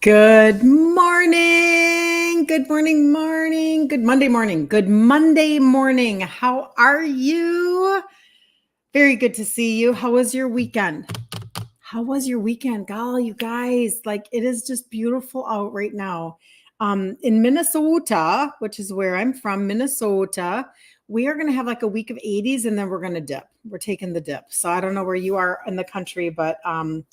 Good morning. Good morning. Good Monday morning. Good Monday morning. How are you? Very good to see you. How was your weekend? Golly, you guys, like it is just beautiful out right now. In Minnesota, which is where I'm from, Minnesota, we are going to have like a week of 80s and then we're going to dip. We're taking the dip. So I don't know where you are in the country, but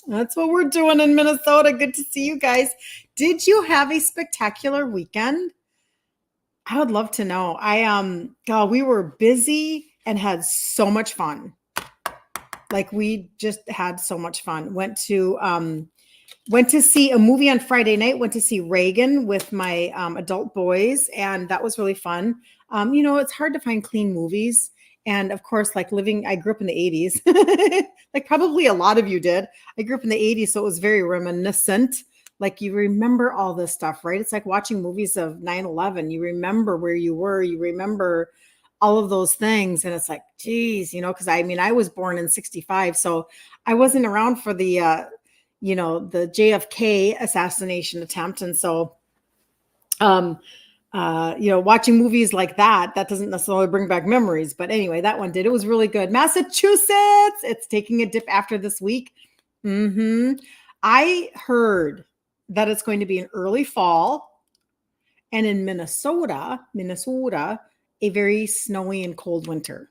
that's what we're doing in Minnesota. Good to see you guys. Did you have a spectacular weekend? I would love to know. God, we were busy and had so much fun. Like we just had so much fun. Went to see a movie on Friday night, went to see Reagan with my adult boys, and that was really fun. It's hard to find clean movies. And of course, I grew up in the 80s, like probably a lot of you did. I grew up in the 80s, so it was very reminiscent. Like you remember all this stuff, right? It's like watching movies of 9/11. You remember where you were, you remember all of those things. And it's like, geez, because I was born in 65, so I wasn't around for the JFK assassination attempt. And so, watching movies like that doesn't necessarily bring back memories. But anyway, that one did. It was really good. Massachusetts, it's taking a dip after this week. I heard that it's going to be an early fall. And in Minnesota, a very snowy and cold winter.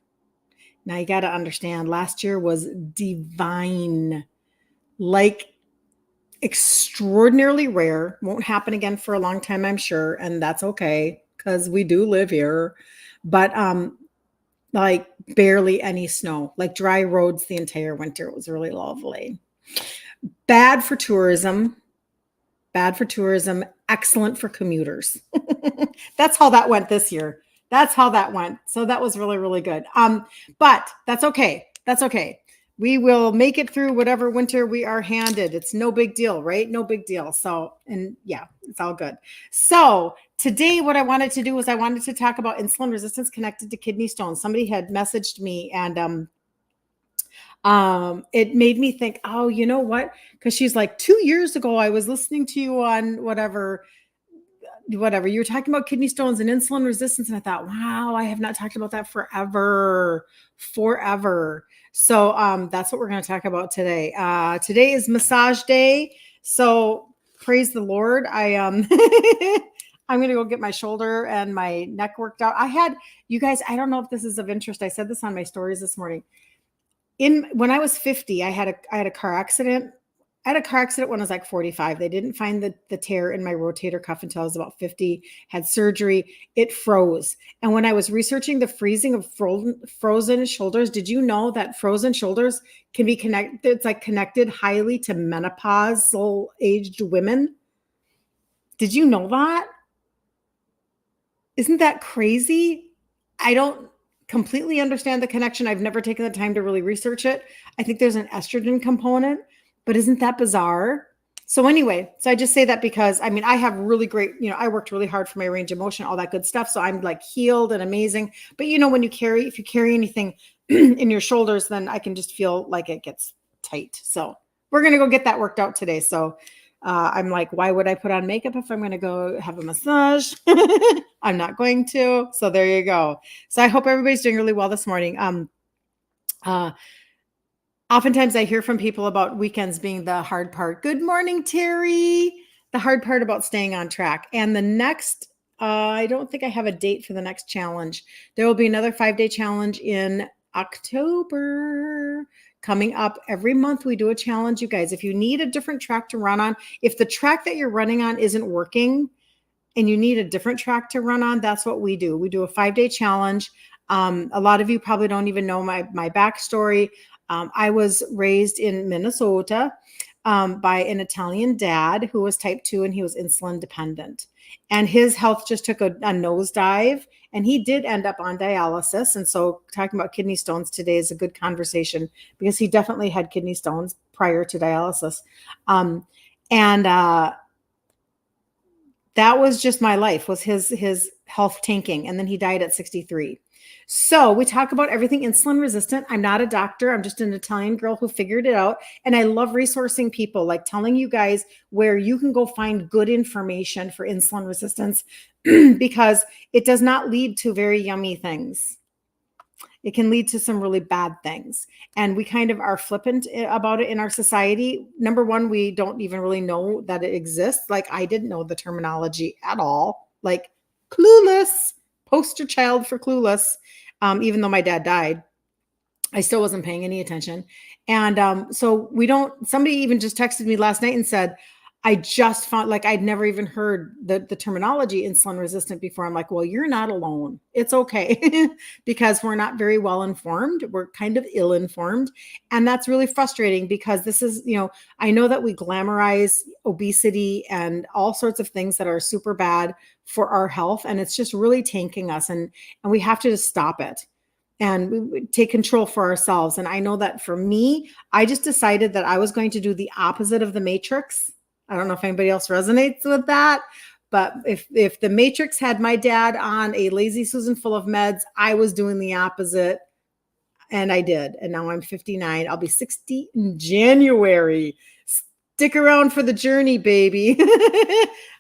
Now you got to understand, last year was divine, like extraordinarily rare. Won't happen again for a long time, I'm sure, and that's okay because we do live here. But like barely any snow, like dry roads the entire winter. It was really lovely. Bad for tourism. Excellent for commuters. That's how that went this year. So that was really, really good. But that's okay. We will make it through whatever winter we are handed. It's no big deal, right? No big deal. So, and yeah, it's all good. So today what I wanted to do was I wanted to talk about insulin resistance connected to kidney stones. Somebody had messaged me and it made me think, oh, you know what? Because she's like, 2 years ago, I was listening to you on whatever, you were talking about kidney stones and insulin resistance. And I thought, wow, I have not talked about that forever. So that's what we're going to talk about today. Today is massage day. So praise the Lord. I'm going to go get my shoulder and my neck worked out. You guys, I don't know if this is of interest. I said this on my stories this morning. When I was 50, I had a car accident. I had a car accident when I was like 45. They didn't find the tear in my rotator cuff until I was about 50, had surgery. It froze. And when I was researching the freezing of frozen shoulders, did you know that frozen shoulders can be connected? It's like connected highly to menopausal aged women. Did you know that? Isn't that crazy? I don't completely understand the connection. I've never taken the time to really research it. I think there's an estrogen component, but isn't that bizarre? So anyway, I just say that because I have really great, I worked really hard for my range of motion, all that good stuff. So I'm like healed and amazing. But if you carry anything in your shoulders, then I can just feel like it gets tight. So we're going to go get that worked out today. So I'm like, why would I put on makeup if I'm going to go have a massage? I'm not going to. So there you go. So I hope everybody's doing really well this morning. Oftentimes I hear from people about weekends being the hard part. Good morning, Terry. The hard part about staying on track. And the next, I don't think I have a date for the next challenge. There will be another 5-day challenge in October. Coming up every month, we do a challenge, you guys. If you need a different track to run on, if the track that you're running on isn't working and you need a different track to run on, that's what we do. We do a 5-day challenge. A lot of you probably don't even know my backstory. I was raised in Minnesota by an Italian dad who was type 2 and he was insulin dependent. And his health just took a nosedive and he did end up on dialysis. And so talking about kidney stones today is a good conversation because he definitely had kidney stones prior to dialysis. That was just my life, was his health tanking. And then he died at 63. So we talk about everything insulin resistant. I'm not a doctor. I'm just an Italian girl who figured it out. And I love resourcing people, like telling you guys where you can go find good information for insulin resistance because it does not lead to very yummy things. It can lead to some really bad things. And we kind of are flippant about it in our society. Number one, we don't even really know that it exists. Like I didn't know the terminology at all. Like clueless, poster child for clueless. Even though my dad died, I still wasn't paying any attention. And so somebody even just texted me last night and said, I just found, like, I'd never even heard the terminology insulin resistant before. I'm like, well, you're not alone. It's okay because we're not very well informed. We're kind of ill informed. And that's really frustrating because this is, I know that we glamorize obesity and all sorts of things that are super bad for our health. And it's just really tanking us. And we have to just stop it and we take control for ourselves. And I know that for me, I just decided that I was going to do the opposite of the Matrix. I don't know if anybody else resonates with that, but if the Matrix had my dad on a lazy Susan full of meds, I was doing the opposite, and I did. And now I'm 59. I'll be 60 in January. Stick around for the journey, baby.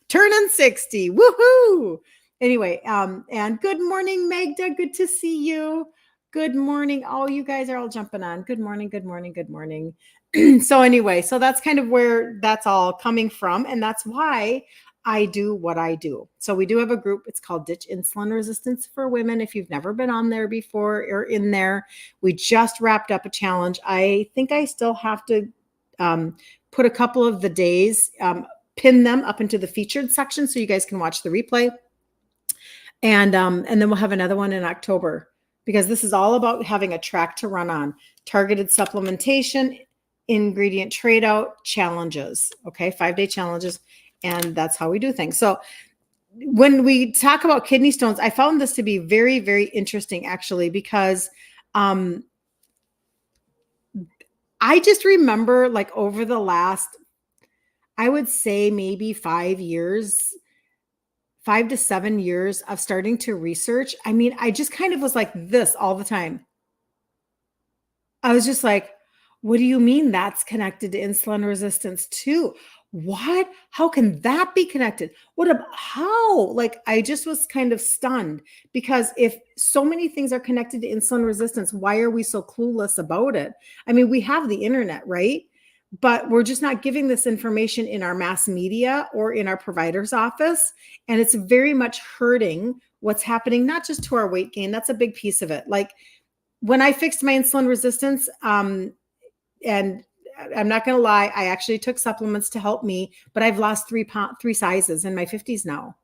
Turning 60. Woohoo! Anyway, and good morning, Magda. Good to see you. Good morning. Oh, you guys are all jumping on. Good morning, good morning, good morning. So anyway, so that's kind of where that's all coming from. And that's why I do what I do. So we do have a group. It's called Ditch Insulin Resistance for Women. If you've never been on there before or in there, we just wrapped up a challenge. I think I still have to put a couple of the days, pin them up into the featured section so you guys can watch the replay. And then we'll have another one in October because this is all about having a track to run on. Targeted supplementation, ingredient trade out, challenges. Okay, 5-day challenges. And that's how we do things. So when we talk about kidney stones, I found this to be very, very interesting actually, because I just remember like over the last, I would say maybe 5 to 7 years of starting to research. I mean, I just kind of was like this all the time. I was just like, what do you mean that's connected to insulin resistance too? What? How can that be connected? How? Like, I just was kind of stunned because if so many things are connected to insulin resistance, why are we so clueless about it? I mean, we have the internet, right? But we're just not giving this information in our mass media or in our provider's office. And it's very much hurting what's happening, not just to our weight gain. That's a big piece of it. Like when I fixed my insulin resistance, and I'm not going to lie, I actually took supplements to help me, but I've lost 3 sizes in my 50s now.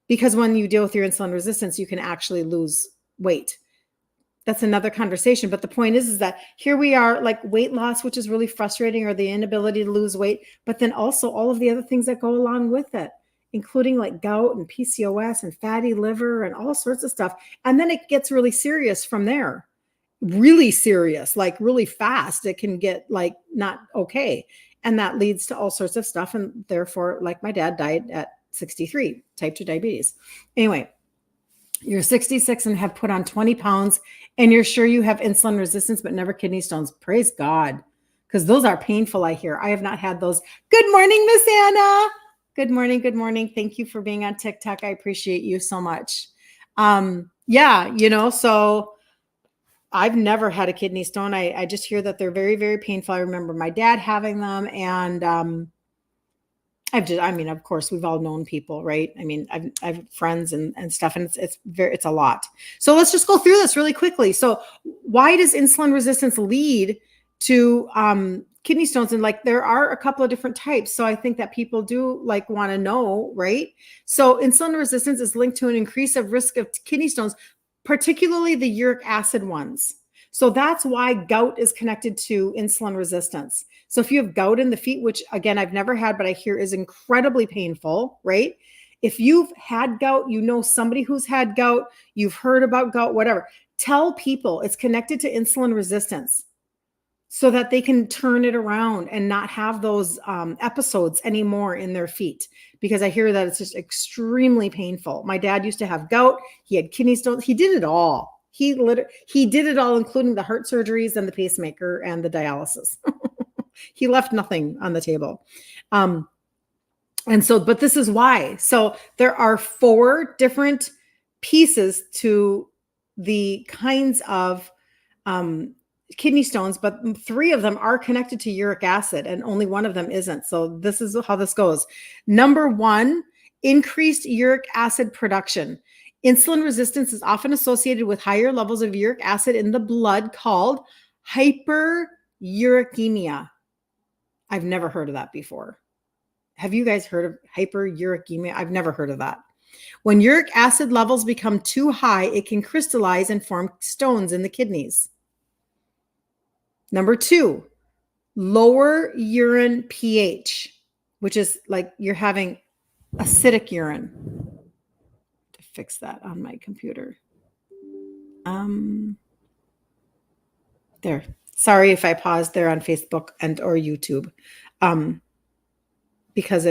Because when you deal with your insulin resistance, you can actually lose weight. That's another conversation. But the point is that here we are, like weight loss, which is really frustrating, or the inability to lose weight, but then also all of the other things that go along with it, including like gout and PCOS and fatty liver and all sorts of stuff. And then it gets really serious from there. Really serious, like really fast. It can get like not okay. And that leads to all sorts of stuff. And therefore, like my dad died at 63, type 2 diabetes. Anyway, you're 66 and have put on 20 pounds and you're sure you have insulin resistance, but never kidney stones. Praise God. Because those are painful, I hear. I have not had those. Good morning, Miss Anna. Good morning. Good morning. Thank you for being on TikTok. I appreciate you so much. So I've never had a kidney stone. I just hear that they're very, very painful. I remember my dad having them, and of course, we've all known people, right? I mean, I've friends and stuff, and it's a lot. So let's just go through this really quickly. So why does insulin resistance lead to kidney stones? And like, there are a couple of different types. So I think that people do like want to know, right? So insulin resistance is linked to an increase of risk of kidney stones, particularly the uric acid ones. So that's why gout is connected to insulin resistance. So if you have gout in the feet, which again, I've never had, but I hear is incredibly painful, right? If you've had gout, you know somebody who's had gout, you've heard about gout, whatever. Tell people it's connected to insulin resistance so that they can turn it around and not have those episodes anymore in their feet. Because I hear that it's just extremely painful. My dad used to have gout. He had kidney stones. He did it all. He did it all, including the heart surgeries and the pacemaker and the dialysis. He left nothing on the table. But this is why. So there are 4 different pieces to the kinds of kidney stones, but 3 of them are connected to uric acid and only 1 of them isn't. So this is how this goes. Number 1, increased uric acid production. Insulin resistance is often associated with higher levels of uric acid in the blood called hyperuricemia. I've never heard of that before. Have you guys heard of hyperuricemia? I've never heard of that. When uric acid levels become too high, it can crystallize and form stones in the kidneys. Number 2, lower urine pH, which is like you're having acidic urine. To fix that on my computer. There. Sorry if I paused there on Facebook and or YouTube. Because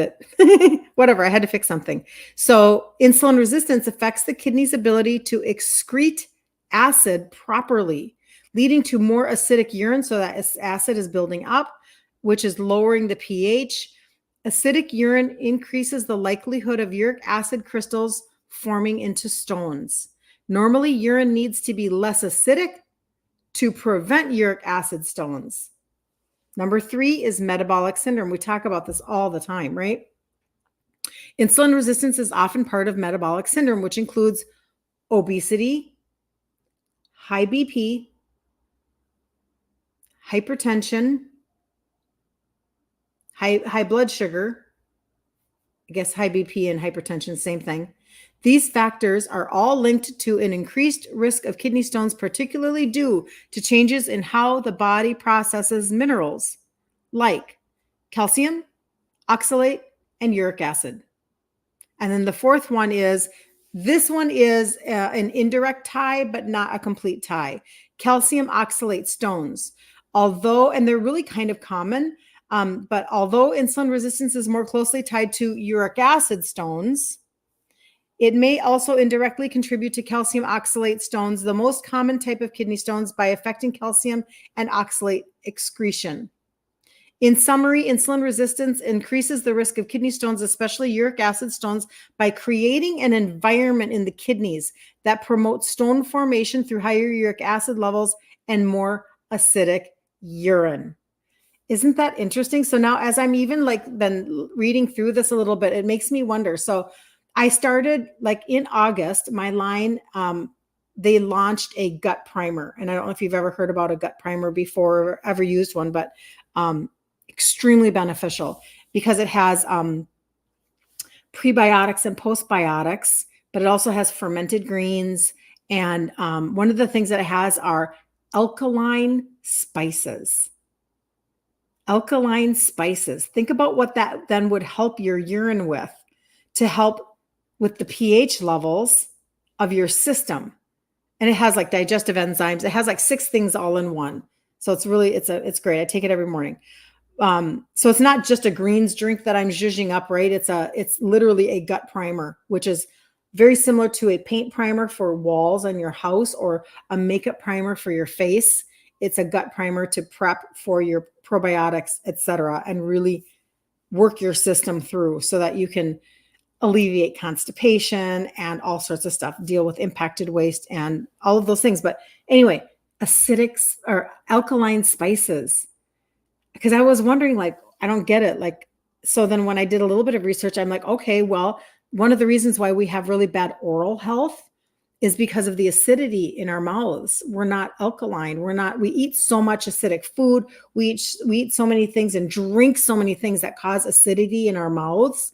whatever, I had to fix something. So insulin resistance affects the kidney's ability to excrete acid properly, leading to more acidic urine. So that acid is building up, which is lowering the pH. Acidic urine increases the likelihood of uric acid crystals forming into stones. Normally, urine needs to be less acidic to prevent uric acid stones. Number 3 is metabolic syndrome. We talk about this all the time, right? Insulin resistance is often part of metabolic syndrome, which includes obesity, high BP, hypertension, high blood sugar. I guess high BP and hypertension, same thing. These factors are all linked to an increased risk of kidney stones, particularly due to changes in how the body processes minerals like calcium, oxalate, and uric acid. And then the 4th one is, this one is an indirect tie, but not a complete tie. Calcium oxalate stones. And they're really kind of common, but although insulin resistance is more closely tied to uric acid stones, it may also indirectly contribute to calcium oxalate stones, the most common type of kidney stones, by affecting calcium and oxalate excretion. In summary, insulin resistance increases the risk of kidney stones, especially uric acid stones, by creating an environment in the kidneys that promotes stone formation through higher uric acid levels and more acidic urine. Isn't that interesting? So now, as I'm even been reading through this a little bit, it makes me wonder. So I started in August, my line, they launched a gut primer. And I don't know if you've ever heard about a gut primer before or ever used one, but extremely beneficial because it has prebiotics and postbiotics, but it also has fermented greens. And one of the things that it has are alkaline spices. Alkaline spices. Think about what that then would help your urine with, to help with the pH levels of your system. And it has digestive enzymes. It has 6 things all in one. So it's really, it's great. I take it every morning. So it's not just a greens drink that I'm zhuzhing up, right? It's literally a gut primer, which is very similar to a paint primer for walls on your house or a makeup primer for your face. It's a gut primer to prep for your probiotics, etc., and really work your system through so that you can alleviate constipation and all sorts of stuff, deal with impacted waste and all of those things. But anyway, acidics or alkaline spices, because I was wondering, I don't get it. So then when I did a little bit of research, I'm like, okay, well, one of the reasons why we have really bad oral health is because of the acidity in our mouths. We're not alkaline. We eat so much acidic food. We eat so many things and drink so many things that cause acidity in our mouths.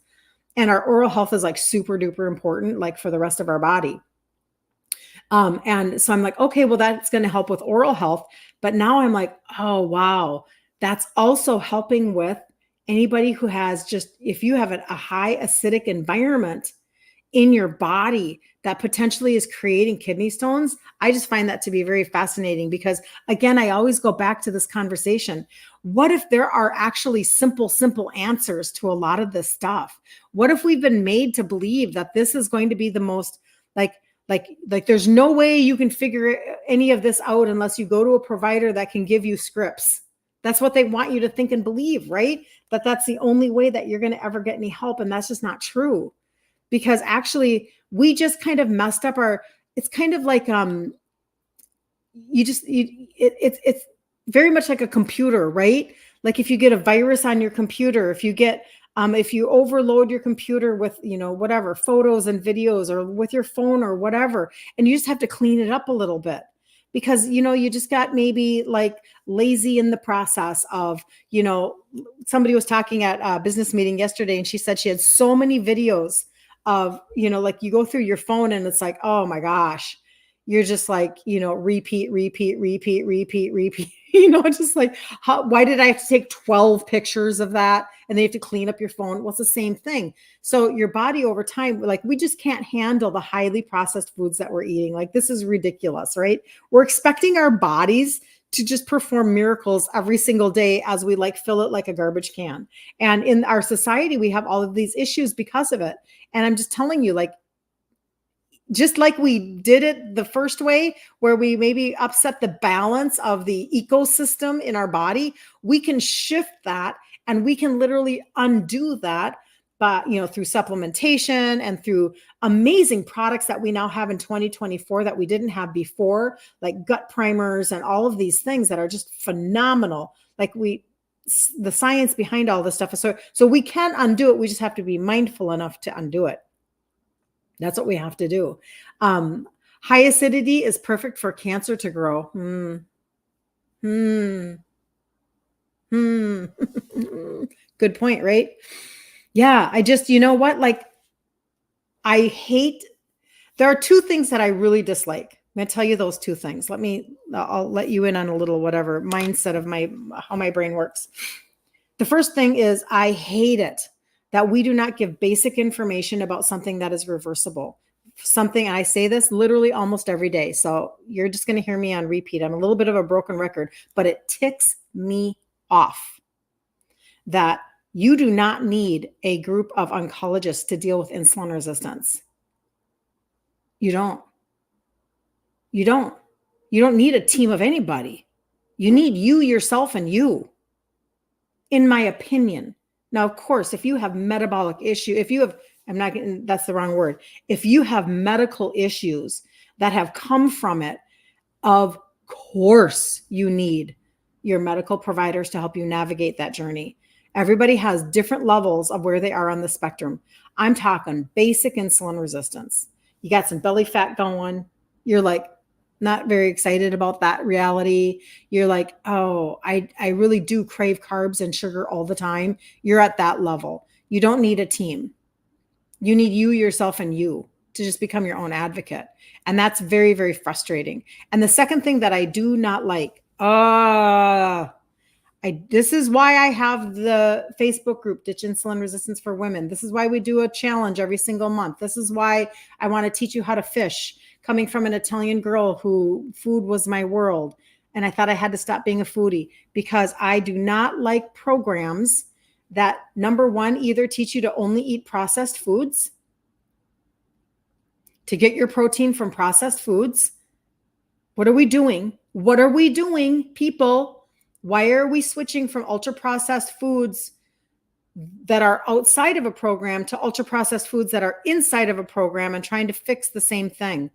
And our oral health is super duper important, for the rest of our body. And so I'm like, okay, well, that's going to help with oral health. But now I'm like, oh, wow, that's also helping with anybody who has if you have a high acidic environment in your body that potentially is creating kidney stones. I just find that to be very fascinating because, again, I always go back to this conversation. What if there are actually simple answers to a lot of this stuff? What if we've been made to believe that this is going to be the most Like there's no way you can figure any of this out unless you go to a provider that can give you scripts. That's what they want you to think and believe, right? That's the only way that you're going to ever get any help. And that's just not true, because actually we just kind of messed up it's kind of like, it's very much like a computer, right? Like if you get a virus on your computer, if you overload your computer with, whatever, photos and videos, or with your phone or whatever, and you just have to clean it up a little bit because, you just got maybe like lazy in the process of, somebody was talking at a business meeting yesterday, and she said she had so many videos of, like you go through your phone and it's like, oh my gosh, you're just like, repeat, just like, why did I have to take 12 pictures of that? And they have to clean up your phone. Well, it's the same thing. So your body over time, like we just can't handle the highly processed foods that we're eating. Like this is ridiculous, right? We're expecting our bodies to just perform miracles every single day as we like fill it like a garbage can. And in our society, we have all of these issues because of it. And I'm just telling you, like, just like we did it the first way, where we maybe upset the balance of the ecosystem in our body, we can shift that and we can literally undo that. But, through supplementation and through amazing products that we now have in 2024 that we didn't have before, like gut primers and all of these things that are just phenomenal. Like the science behind all this stuff. So we can undo it. We just have to be mindful enough to undo it. That's what we have to do. High acidity is perfect for cancer to grow. Good point, right? Yeah, I just, what? Like, there are two things that I really dislike. I'm going to tell you those two things. I'll let you in on a little whatever mindset of how my brain works. The first thing is I hate it that we do not give basic information about something that is reversible. And I say this literally almost every day. So you're just going to hear me on repeat. I'm a little bit of a broken record, but it ticks me off that you do not need a group of oncologists to deal with insulin resistance. You don't. You don't need a team of anybody. You need you, yourself, and you, in my opinion. Now, of course, if you have metabolic issue, if you have medical issues that have come from it, of course you need your medical providers to help you navigate that journey. Everybody has different levels of where they are on the spectrum. I'm talking basic insulin resistance. You got some belly fat going. You're like not very excited about that reality. You're like, oh, I really do crave carbs and sugar all the time. You're at that level. You don't need a team. You need you, yourself, and you to just become your own advocate. And that's very, very frustrating. And the second thing that I do not like, this is why I have the Facebook group, Ditch Insulin Resistance for Women. This is why we do a challenge every single month. This is why I want to teach you how to fish, coming from an Italian girl who food was my world. And I thought I had to stop being a foodie, because I do not like programs that, number one, either teach you to only eat processed foods, to get your protein from processed foods. What are we doing? What are we doing, people? Why are we switching from ultra processed foods that are outside of a program to ultra processed foods that are inside of a program and trying to fix the same thing,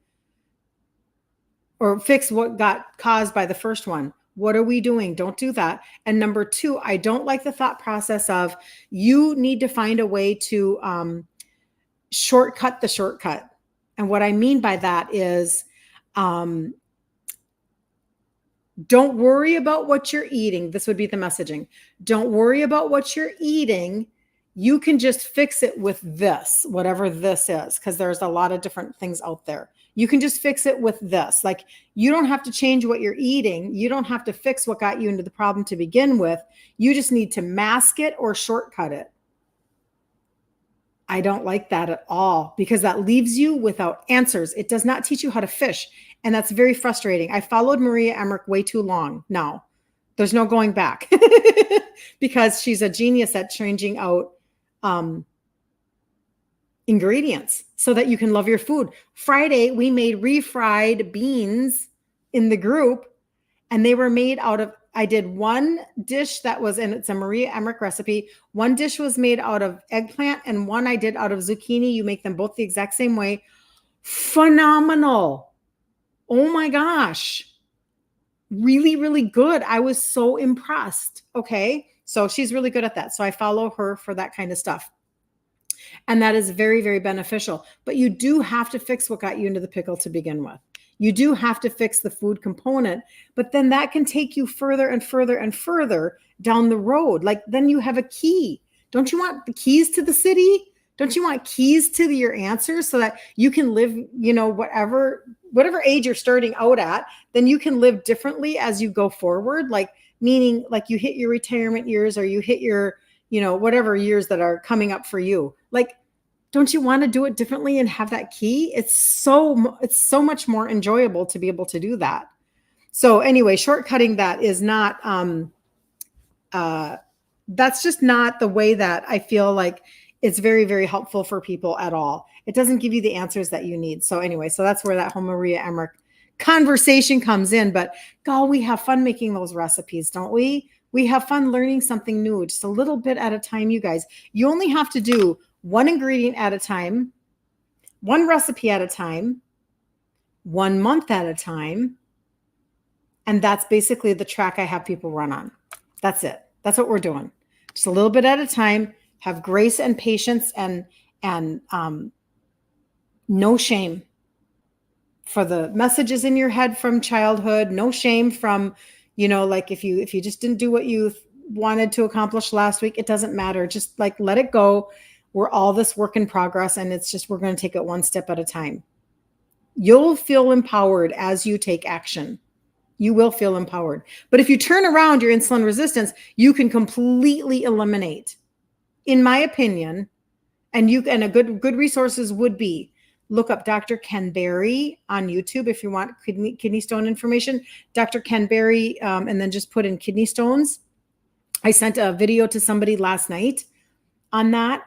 or fix what got caused by the first one? What are we doing? Don't do that. And number two, I don't like the thought process of you need to find a way to shortcut the shortcut. And what I mean by that is, don't worry about what you're eating. This would be the messaging. Don't worry about what you're eating. You can just fix it with this, whatever this is, because there's a lot of different things out there. You can just fix it with this. Like, you don't have to change what you're eating. You don't have to fix what got you into the problem to begin with. You just need to mask it or shortcut it. I don't like that at all, because that leaves you without answers. It does not teach you how to fish. And that's very frustrating. I followed Maria Emmerich way too long now. There's no going back because she's a genius at changing out ingredients so that you can love your food. Friday, we made refried beans in the group, and they were made out of, I did one dish that was, and it's a Maria Emmerich recipe. One dish was made out of eggplant, and one I did out of zucchini. You make them both the exact same way. Phenomenal. Oh my gosh. Really, really good. I was so impressed. Okay. So she's really good at that. So I follow her for that kind of stuff. And that is very, very beneficial. But you do have to fix what got you into the pickle to begin with. You do have to fix the food component, but then that can take you further and further and further down the road. Like then you have a key. Don't you want the keys to the city? Don't you want keys to your answers so that you can live, whatever age you're starting out at, then you can live differently as you go forward. Like meaning like you hit your retirement years or you hit your, whatever years that are coming up for you. Like, don't you want to do it differently and have that key? It's so much more enjoyable to be able to do that. So anyway, shortcutting that is not, that's just not the way that I feel like it's very, very helpful for people at all. It doesn't give you the answers that you need. So anyway, so that's where that whole Maria Emmerich conversation comes in. But God, we have fun making those recipes, don't we? We have fun learning something new, just a little bit at a time, you guys. You only have to do one ingredient at a time, one recipe at a time, 1 month at a time. And that's basically the track I have people run on. That's it. That's what we're doing. Just a little bit at a time, have grace and patience and no shame for the messages in your head from childhood, no shame from, like if you just didn't do what you wanted to accomplish last week, it doesn't matter. Just like, let it go. We're all this work in progress, and it's just, we're going to take it one step at a time. You'll feel empowered as you take action. You will feel empowered. But if you turn around your insulin resistance, you can completely eliminate, in my opinion, and a good resources would be, look up Dr. Ken Berry on YouTube if you want kidney stone information. Dr. Ken Berry, and then just put in kidney stones. I sent a video to somebody last night on that,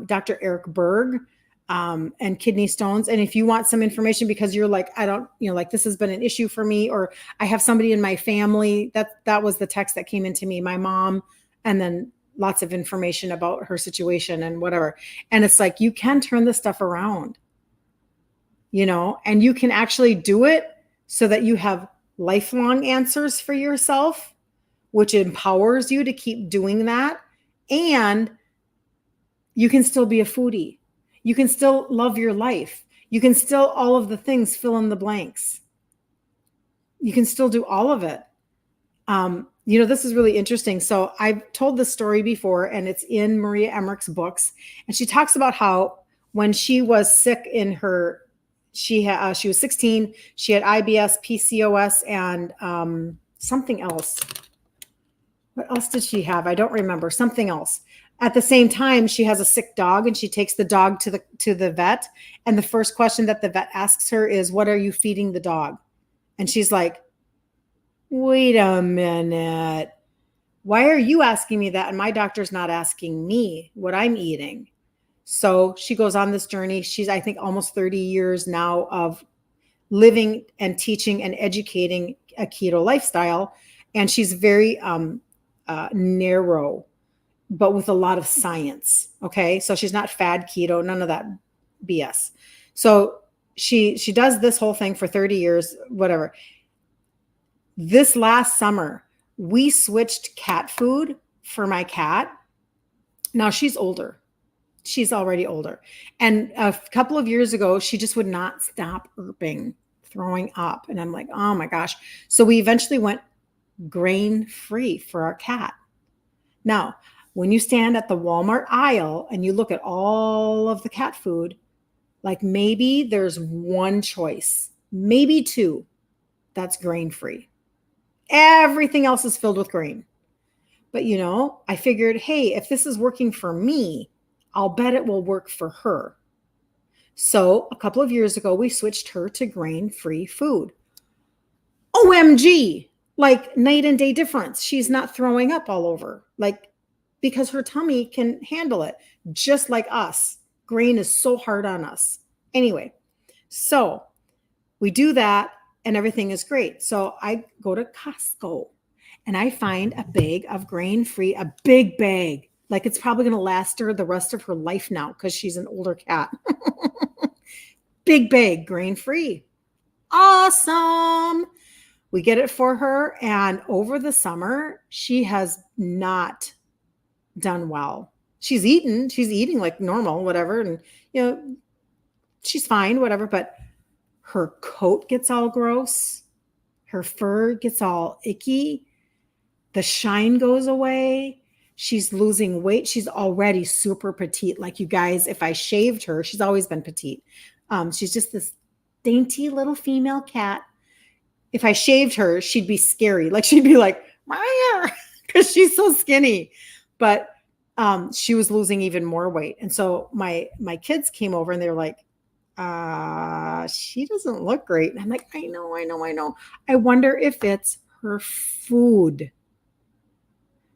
Dr. Eric Berg, and kidney stones. And if you want some information because you're like, I don't, like this has been an issue for me, or I have somebody in my family, that was the text that came into me, my mom, and then lots of information about her situation and whatever. And it's like, you can turn this stuff around, and you can actually do it so that you have lifelong answers for yourself, which empowers you to keep doing that. And you can still be a foodie. You can still love your life. You can still, all of the things, fill in the blanks. You can still do all of it. This is really interesting. So I've told this story before, and it's in Maria Emmerich's books. And she talks about how when she was sick she was 16, she had IBS, PCOS, and something else. What else did she have? I don't remember. Something else. At the same time, she has a sick dog, and she takes the dog to the vet. And the first question that the vet asks her is, "What are you feeding the dog?" And she's like, "Wait a minute. Why are you asking me that? And my doctor's not asking me what I'm eating." So she goes on this journey. She's, I think, almost 30 years now of living and teaching and educating a keto lifestyle. And she's very narrow, but with a lot of science. Okay. So she's not fad keto, none of that BS. So she does this whole thing for 30 years, whatever. This last summer, we switched cat food for my cat. Now she's older. She's already older. And a couple of years ago, she just would not stop burping, throwing up. And I'm like, oh my gosh. So we eventually went grain-free for our cat. Now, when you stand at the Walmart aisle and you look at all of the cat food, like maybe there's one choice, maybe two, that's grain-free. Everything else is filled with grain. But, I figured, hey, if this is working for me, I'll bet it will work for her. So a couple of years ago, we switched her to grain-free food. OMG, like night and day difference. She's not throwing up all over, like, because her tummy can handle it, just like us. grain is so hard on us. Anyway, so we do that and everything is great. So I go to Costco and I find a bag of grain-free, a big bag. Like it's probably going to last her the rest of her life now because she's an older cat. Big bag, grain-free. Awesome. We get it for her. And over the summer, she has not done well. She's eating like normal, whatever. And, she's fine, whatever. But her coat gets all gross. Her fur gets all icky. The shine goes away. She's losing weight. She's already super petite. Like you guys, if I shaved her, she's always been petite. She's just this dainty little female cat. If I shaved her, she'd be scary. Like she'd be like, because she's so skinny. But she was losing even more weight. And so my kids came over and they were like, she doesn't look great. And I'm like, I know. I wonder if it's her food.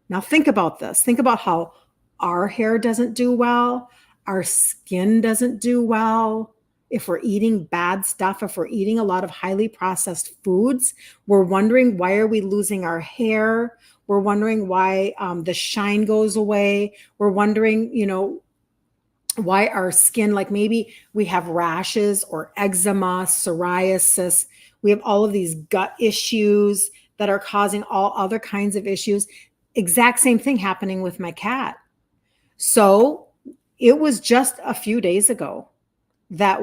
Now think about this. Think about how our hair doesn't do well. Our skin doesn't do well. If we're eating bad stuff, if we're eating a lot of highly processed foods, we're wondering, why are we losing our hair? We're wondering why the shine goes away. We're wondering, why our skin, like maybe we have rashes or eczema, psoriasis. We have all of these gut issues that are causing all other kinds of issues. Exact same thing happening with my cat. So it was just a few days ago that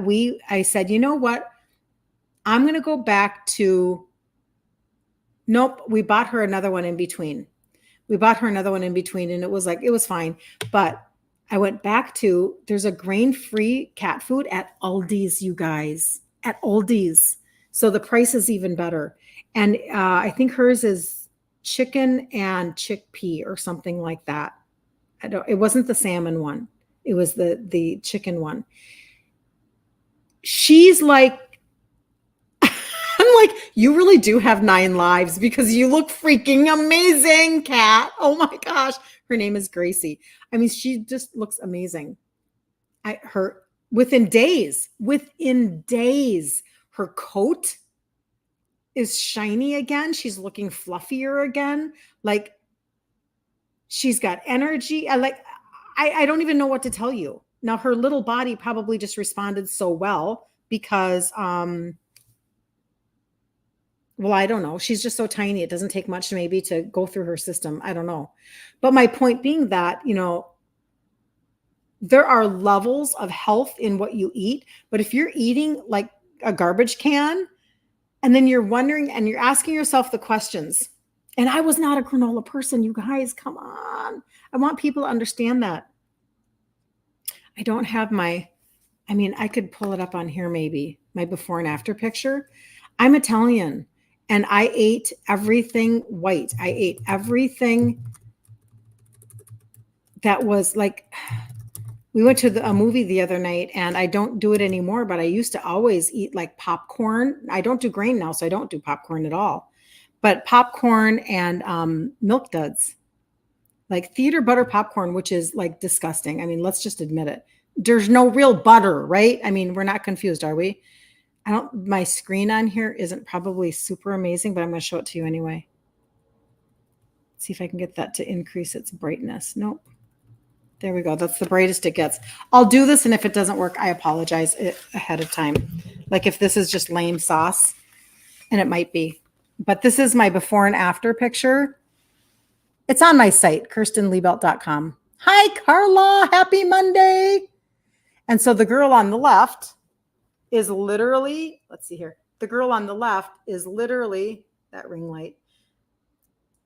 I said, you know what? I'm going to go back to, nope, we bought her another one in between. And it was fine. But I went back to, there's a grain-free cat food at Aldi's, you guys, at Aldi's. So the price is even better. And I think hers is chicken and chickpea or something like that. It wasn't the salmon one. It was the chicken one. She's like, I'm like, you really do have 9 lives because you look freaking amazing, cat. Oh my gosh. Her name is Gracie. I mean, she just looks amazing. Within days, her coat is shiny again. She's looking fluffier again. Like she's got energy. I don't even know what to tell you. Now her little body probably just responded so well because, well, I don't know. She's just so tiny. It doesn't take much maybe to go through her system. I don't know. But my point being that, there are levels of health in what you eat. But if you're eating like a garbage can, and then you're wondering and you're asking yourself the questions. And I was not a granola person, you guys. Come on. I want people to understand that. I don't have I could pull it up on here maybe, my before and after picture. I'm Italian and I ate everything white. I ate everything that was like, we went to a movie the other night and I don't do it anymore, but I used to always eat like popcorn. I don't do grain now, so I don't do popcorn at all. But popcorn and milk duds, like theater butter popcorn, which is like disgusting. I mean, let's just admit it. There's no real butter, right? I mean, we're not confused, are we? My screen on here isn't probably super amazing, but I'm going to show it to you anyway. Let's see if I can get that to increase its brightness. Nope. There we go. That's the brightest it gets. I'll do this, and if it doesn't work, I apologize ahead of time. Like if this is just lame sauce, and it might be. But this is my before and after picture. It's on my site, kirstenliebelt.com. Hi, Carla. Happy Monday. And so the girl on the left is literally, let's see here. The girl on the left is literally that ring light.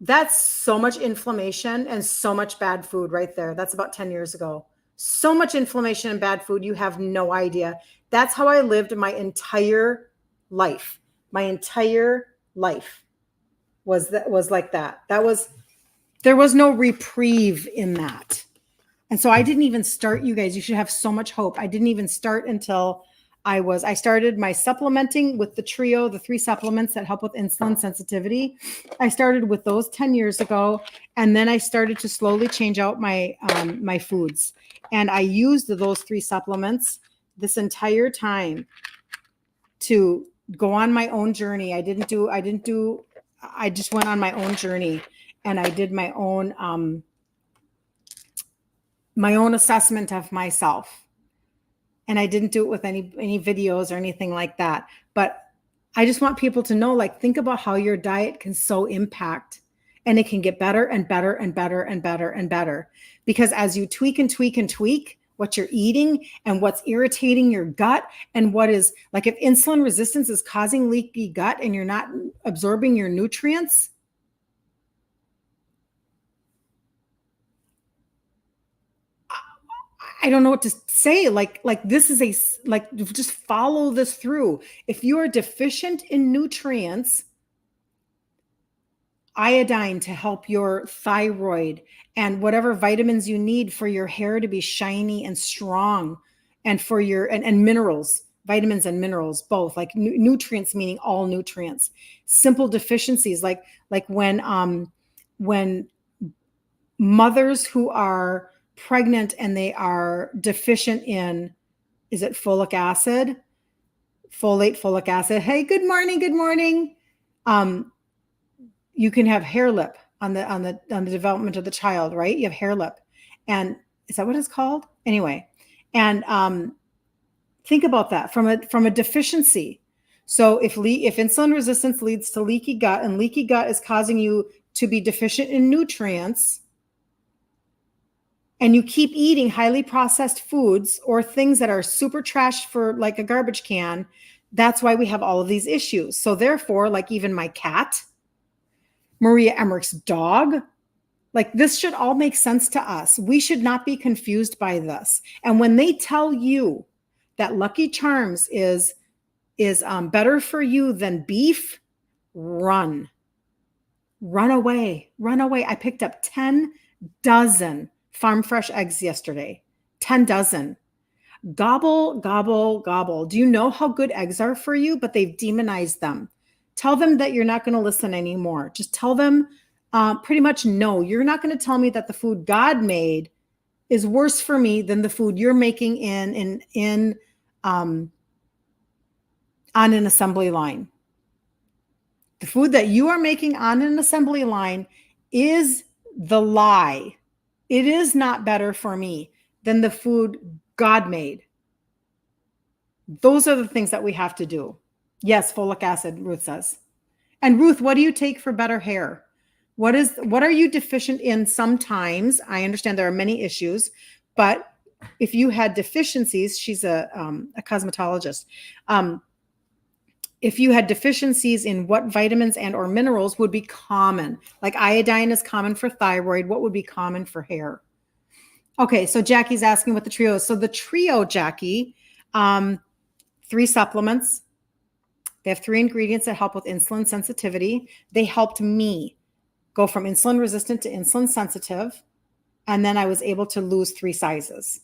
That's so much inflammation and so much bad food right there. That's about 10 years ago. So much inflammation and bad food. You have no idea. That's how I lived my entire life. My entire life was like that. There was no reprieve in that. And so I didn't even start, you guys, you should have so much hope. I didn't even start until I started my supplementing with the trio, the 3 supplements that help with insulin sensitivity. I started with those 10 years ago. And then I started to slowly change out my, my foods. And I used those 3 supplements this entire time to go on my own journey. I just went on my own journey, and I did my own assessment of myself. And I didn't do it with any videos or anything like that. But I just want people to know, like, think about how your diet can so impact, and it can get better and better and better and better and better. Because as you tweak and tweak and tweak what you're eating and what's irritating your gut, and what is, like, if insulin resistance is causing leaky gut and you're not absorbing your nutrients, I don't know what to say. Like this is just follow this through. If you are deficient in nutrients, iodine to help your thyroid and whatever vitamins you need for your hair to be shiny and strong, and for your, and minerals, vitamins and minerals, both, like nutrients, meaning all nutrients. Simple deficiencies, like when mothers who are pregnant and they are deficient in, is it folic acid, folic acid? Hey, good morning, good morning. You can have hair lip on the development of the child, right? You have hair lip, and is that what it's called? Anyway, and think about that from a deficiency. So if insulin resistance leads to leaky gut, and leaky gut is causing you to be deficient in nutrients, and you keep eating highly processed foods or things that are super trash for like a garbage can, that's why we have all of these issues. So therefore, like even my cat, Maria Emmerich's dog, like this should all make sense to us. We should not be confused by this. And when they tell you that Lucky Charms is better for you than beef, run away. I picked up 10 dozen farm fresh eggs yesterday. 10 dozen. Gobble, gobble, gobble. Do you know how good eggs are for you? But they've demonized them. Tell them that you're not going to listen anymore. Just tell them pretty much, no, you're not going to tell me that the food God made is worse for me than the food you're making on an assembly line. The food that you are making on an assembly line is the lie. It is not better for me than the food God made. Those are the things that we have to do. Yes, folic acid, Ruth says. And Ruth, what do you take for better hair? What are you deficient in sometimes? I understand there are many issues, but if you had deficiencies, she's a cosmetologist. If you had deficiencies in what vitamins and or minerals would be common, like iodine is common for thyroid, what would be common for hair? Okay, so Jackie's asking what the trio is. So the trio, Jackie, 3 supplements. They have 3 ingredients that help with insulin sensitivity. They helped me go from insulin resistant to insulin sensitive. And then I was able to lose 3 sizes,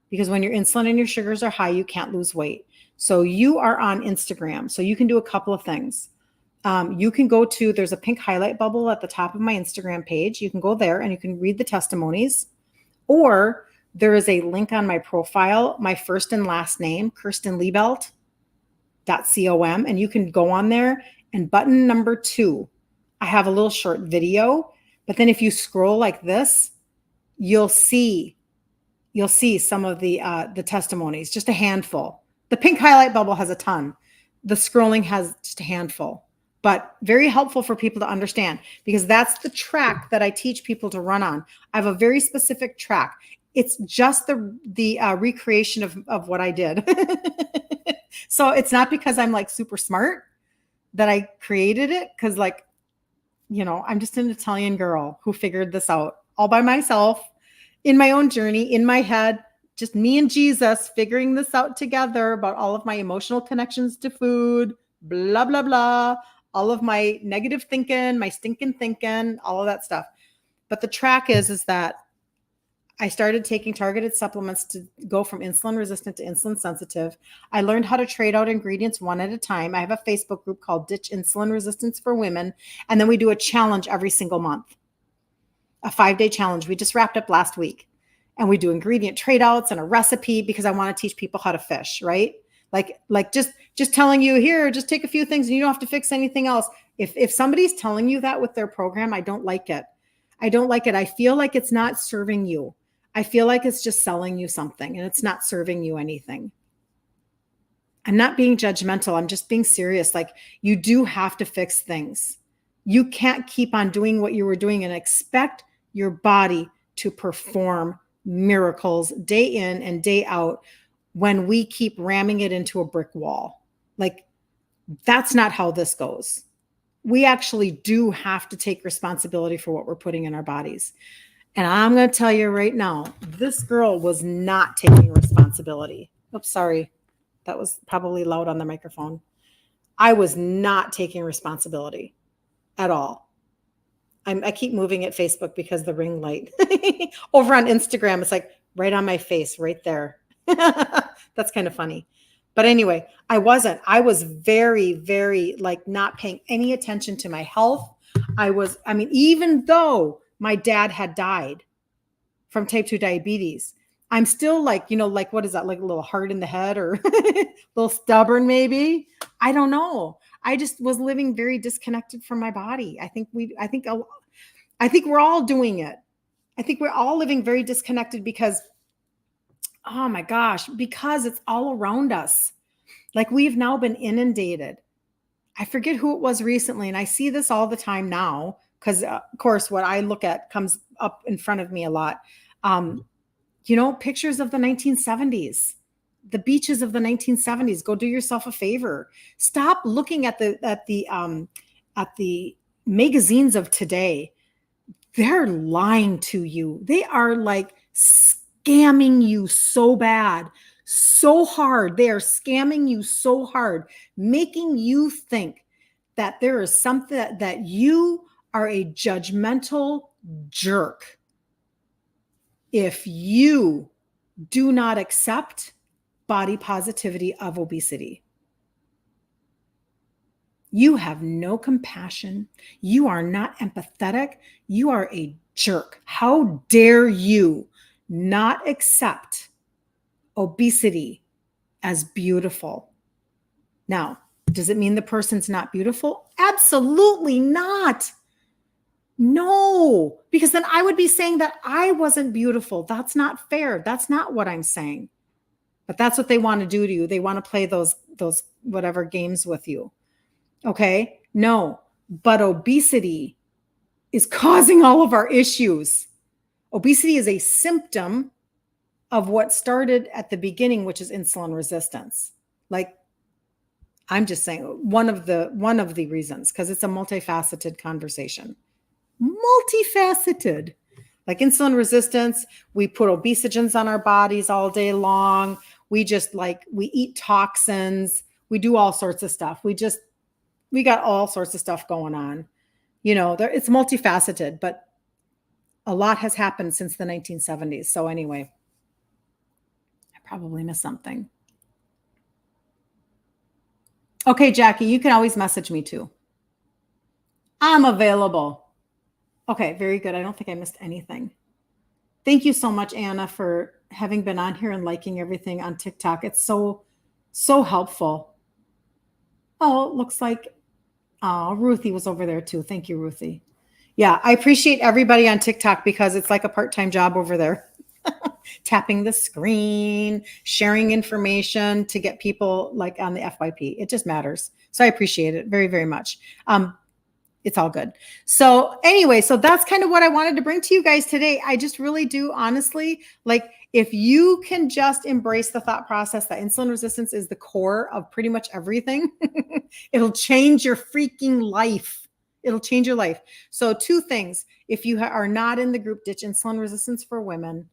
because when your insulin and your sugars are high, you can't lose weight. So you are on Instagram. So you can do a couple of things. You can go to, there's a pink highlight bubble at the top of my Instagram page. You can go there and you can read the testimonies. Or there is a link on my profile, my first and last name, Kirsten Liebelt. .com, and you can go on there, and button number 2, I have a little short video, but then if you scroll like this, you'll see some of the testimonies, just a handful. The pink highlight bubble has a ton. The scrolling has just a handful, but very helpful for people to understand, because that's the track that I teach people to run on. I have a very specific track. It's just the recreation of what I did. So it's not because I'm like super smart that I created it, because like, you know, I'm just an Italian girl who figured this out all by myself in my own journey, in my head, just me and Jesus figuring this out together about all of my emotional connections to food, blah, blah, blah, all of my negative thinking, my stinking thinking, all of that stuff. But the track is that I started taking targeted supplements to go from insulin resistant to insulin sensitive. I learned how to trade out ingredients one at a time. I have a Facebook group called Ditch Insulin Resistance for Women. And then we do a challenge every single month, a 5-day challenge. We just wrapped up last week, and we do ingredient trade outs and a recipe because I want to teach people how to fish, right? Like just telling you here, just take a few things and you don't have to fix anything else. If somebody's telling you that with their program, I don't like it. I don't like it. I feel like it's not serving you. I feel like it's just selling you something and it's not serving you anything. I'm not being judgmental. I'm just being serious. Like, you do have to fix things. You can't keep on doing what you were doing and expect your body to perform miracles day in and day out when we keep ramming it into a brick wall. Like, that's not how this goes. We actually do have to take responsibility for what we're putting in our bodies. And I'm going to tell you right now, this girl was not taking responsibility. Oops, sorry. That was probably loud on the microphone. I was not taking responsibility at all. I keep moving at Facebook because the ring light. Over on Instagram, it's like right on my face, right there. That's kind of funny. But anyway, I wasn't. I was very, very like not paying any attention to my health. Even though my dad had died from type 2 diabetes, I'm still like, like, what is that? Like a little hard in the head or a little stubborn, maybe. I don't know. I just was living very disconnected from my body. I think we're all doing it. I think we're all living very disconnected because, oh my gosh, because it's all around us. Like, we've now been inundated. I forget who it was recently, and I see this all the time now because, of course, what I look at comes up in front of me a lot. Pictures of the 1970s, the beaches of the 1970s. Go do yourself a favor. Stop looking at the magazines of today. They're lying to you. They are like scamming you so bad, so hard. They are scamming you so hard, making you think that there is something that you are a judgmental jerk if you do not accept body positivity of obesity. You have no compassion. You are not empathetic. You are a jerk. How dare you not accept obesity as beautiful? Now, does it mean the person's not beautiful? Absolutely not. No, because then I would be saying that I wasn't beautiful. That's not fair. That's not what I'm saying. But that's what they want to do to you. They want to play those whatever games with you. Okay? No, but obesity is causing all of our issues. Obesity is a symptom of what started at the beginning, which is insulin resistance. Like, I'm just saying one of the reasons, because it's a multifaceted conversation. Multifaceted. Like insulin resistance, we put obesogens on our bodies all day long. We eat toxins. We do all sorts of stuff. We got all sorts of stuff going on. It's multifaceted, but a lot has happened since the 1970s. So anyway, I probably missed something. Okay, Jackie, you can always message me too. I'm available. Okay, very good. I don't think I missed anything. Thank you so much, Anna, for having been on here and liking everything on TikTok. It's so helpful. Oh, it looks like Ruthie was over there too. Thank you, Ruthie. Yeah, I appreciate everybody on TikTok because it's like a part-time job over there. Tapping the screen, sharing information to get people like on the FYP. It just matters. So I appreciate it very, very much. It's all good. So anyway, so that's kind of what I wanted to bring to you guys today. I just really do, honestly, like if you can just embrace the thought process that insulin resistance is the core of pretty much everything, it'll change your freaking life. It'll change your life. So 2 things. If you are not in the group Ditch Insulin Resistance for Women,